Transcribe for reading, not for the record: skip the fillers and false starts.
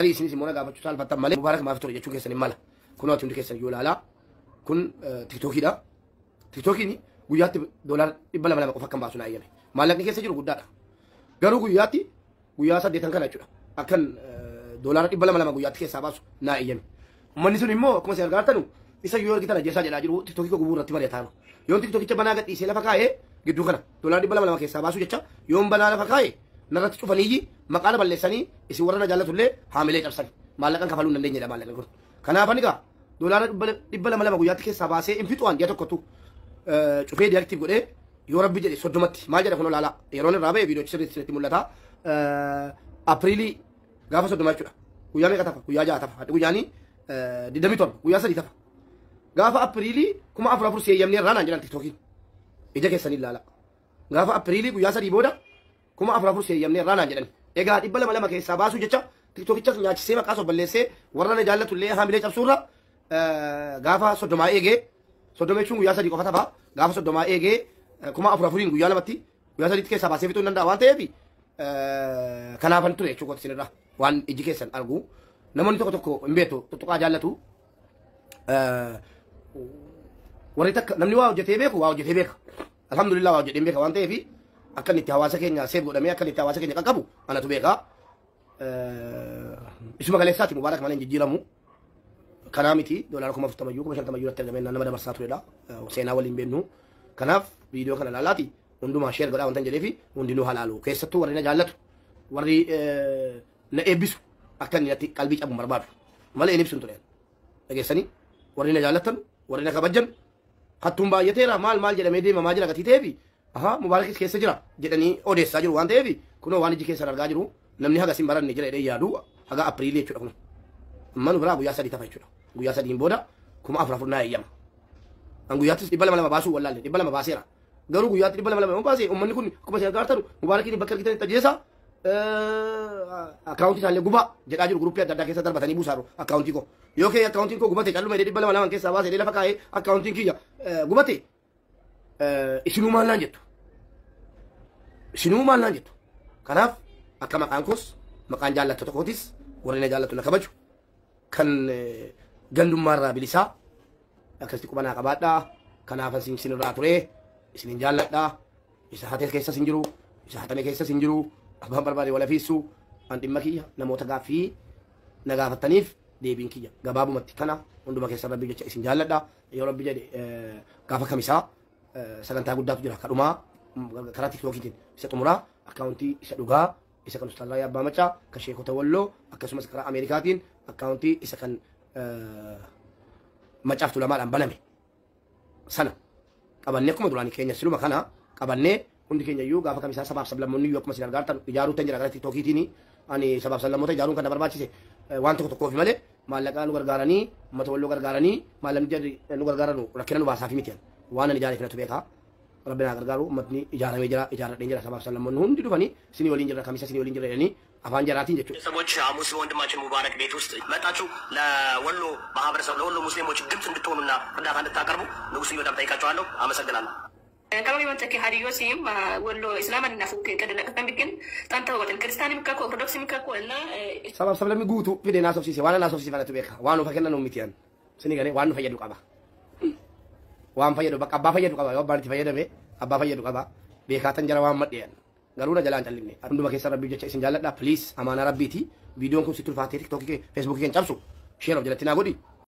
Isinis immoo nagaa bachuu saalfattan malee mubaarak maaf ture jechuun keessan hin mala. Kun waanti hundi keessan yoo ilaalaa kun tiktookiidha. Tiktookiin guyyaatti doolaara 200 qofa kan baasu naa eeyyame. Maallaqni keessa jiru guddaadha. Garuu guyyaatti guyyaa 8 kana jechuudha. Akkan doolaara 200 guyyaatti keessaa baasu naa eeyyame. Uummanni sun immoo akkuma isin argaatanu isa yoo argitan ajjeesaa jedhaa jiru tiktookii koo gubuu irratti mari'ataa jiru. Yoon tiktookicha banaa gadhiisee lafa kaa'ee gidduu kana doolaara 200 keessaa baasu jecha yoon banaa lafa kaa'ee narratti cufanii maqaa balleessanii isin warra na jaallatullee haamilee cabsan maallaqan kafaluu hin dandeenyedha maallaqni kun. Kanaaf ani gaa doolaara 200 guyyaatti keessaa baasee hin fixuwaan ji'a tokkottu cufee diyaaktiif godhee yoo rabbi jedhe 30tti maal jedha kun olaalaa yeroon irraa ba'e viidiyoo sirriitti mul'ata. Apiriilii gaafa 30 jechuudha. Guyyaa meeqa tafa? Guyyaa 6 tafa. Hadhi guyyaanii 27 guyyaa 3 tafa. Gaafa apiriilii 4,400 seeyyamnee irraa naan jedhan tiktookiin. Ija keessanii ilaala. Gaafa apiriilii guyyaa 3 booda 4,400 seeyyamnee irraa naan jedhan. Egaa 200 keessaa baasuu jecha tiktookichas nyaachisee maqaa sobballeessee warra na jaallatullee haamilee cabsuurra gaafa 30 eegee 30 jechuun guyyaa 3 qofa tafa. Gaafa 30 eegee 4,400 guyyaa lamatti guyyaa 3 keessaa baasee fixuu hin danda'a waan ta'eef kanaafan ture jechuudha isinirraa waan iji keessan argu. Namoonni tokko tokko hin beektu tuttuqaa jaallatu. Warri takka namni waa hojjetee beeku waa hojjetee beeka. Alhamdulillah waa hojjetee beeka waan ta'eef akka inni itti hawaasa keenya seef godhamee akka inni itti hawaasa keenya qaqqabu anatu beeka. Isuma galeessaati mubaarak malee hin jijjiiramu. Kanaa miti doolaara 40,000 50,000 irratti argamee nama dabarsaa turedha. Seenaa waliin beennu. Kanaaf viidiyoo kana ilaalaati hundumaa sheer godhaa wanta hin jedheefi hundinuu halaalu. Keessattuu warri na jaallatu warri na eebbisu akka inni natti qalbii cabu barbaadu. Malee hin ibsu ture. Dhageessanii warri na jaallatan warri na kabajan hattuun baay'ateera maal jedhamee deemamaa jira gatii ta'eefi mubaarakis keessa jira jedhanii odeessaa jiru waan ta'eefi kunoo waan iji keessan argaa jiru namni haga sin baranne jira jedhee yaadu haga apiriilii jechuudha kun. Amma nu biraa guyyaa 3 tafa jechuudha. Guyyaa 3 booda 4,400 naa eeyyama. An guyyaattis 200 baasuu wallaalle 200 baaseera. Garuu guyyaatti 200 baasee uummanni kun akkuma isin argaa jirtan mubaarakiin bakka argitan tajjeessa akkaawuntii isaallee gubaa jedhaa jiru guruppii adda addaa keessa darbatanii buusaaru akkaawuntii koo. Yoo kee akkaawuntiin koo gubate calluma 200 keessaa baasee lafa kaa'ee akkaawuntiin kiyya gubate isinuu maal naan jettu. Isinuu maal naan jettu. Kanaaf akka maqaan koos maqaan jaallattota kootis warri na jaallatu na kabaju kan gandummaarraa bilisaa akkasitti qubanaa qabaadhaa. Kanaafan isinirraa ture isinin jaalladhaa. Isa hatee keessa sin jiru isa hatame keessa sin jiru abbaan barbaade wala fiissu an dhimma kiyya namoota gaaffii na gaafattaniif deebiin kiyya gabaabumatti kana hunduma keessa rabbi jecha isin jaalladhaa. Yoo rabbi jedhe gaafa kamisaa sagantaa guddaatu jira kadhumaa karaa tiktookiitiin isa xumuraa akkaawuntii isa dhugaa isa kan ustaazaa abbaa macaa kan sheekota walloo akkasumas karaa ameerikaatiin akkaawuntii isa kan macaaf tulamaadhaan baname sana qabannee akkuma duraanii keenya siluma kana qabannee hundi keenya iyyuu gaafa kamisaa sabaaf sablammoonni iyyuu akkuma isin argaatan ijaaruu tan jira gara tiktookiitiin ani sabaaf sablammoota ijaaruun kan na barbaachise waan tokko tokkoofi malee maallaqaa nu gargaaranii uummata walloo gargaaranii maalamni jarri nu gargaaranu rakkina nu baasaaf miti waan ani ijaaree kanatu beekaa. Rabbina gargaaru uummatni ijaaramee jira ijaaradhee jira sabaaf sablammoonni hundi dhufanii sinii waliin jira kamisa sinii waliin jira jedhanii afaan jaraatiin jechuudha. ሰዎች ሐሙስ ወንድማችን ሙባረክ ቤት ውስጥ መጣችሁ ለወሎ ማህበረሰብ ለወሎ ሙስሊሞች ድምፅ እንድትሆኑና እርዳታ እንድታቀርቡ ንጉስ በጣም ጠይቃችኋለሁ። አመሰግናለሁ። Kalau memang cekih hari Yosim, walau Islam anda nafuk kedalam kan bikin tanpa watan Kristen mikako, Ortodoksi mikako, na. Sabab sabab mi gutu, pide nasof sisi, wana nasof sisi wana tu beka, wanu fakirna numitian. Sini kan, wanu fayyadu kaba. Wan fayyadu, abba fayyadu kaba, abba nanti fayyadu be, abba fayyadu kaba. Bekatan jara wan matian. Garuna jalan calimne. Unduma keessa rabbi jecha isin jaalladha, please amana rabbiti. Videoon kun sitti ulfaatee TikTok Facebook keen cabsu. Share of jalatina godhi.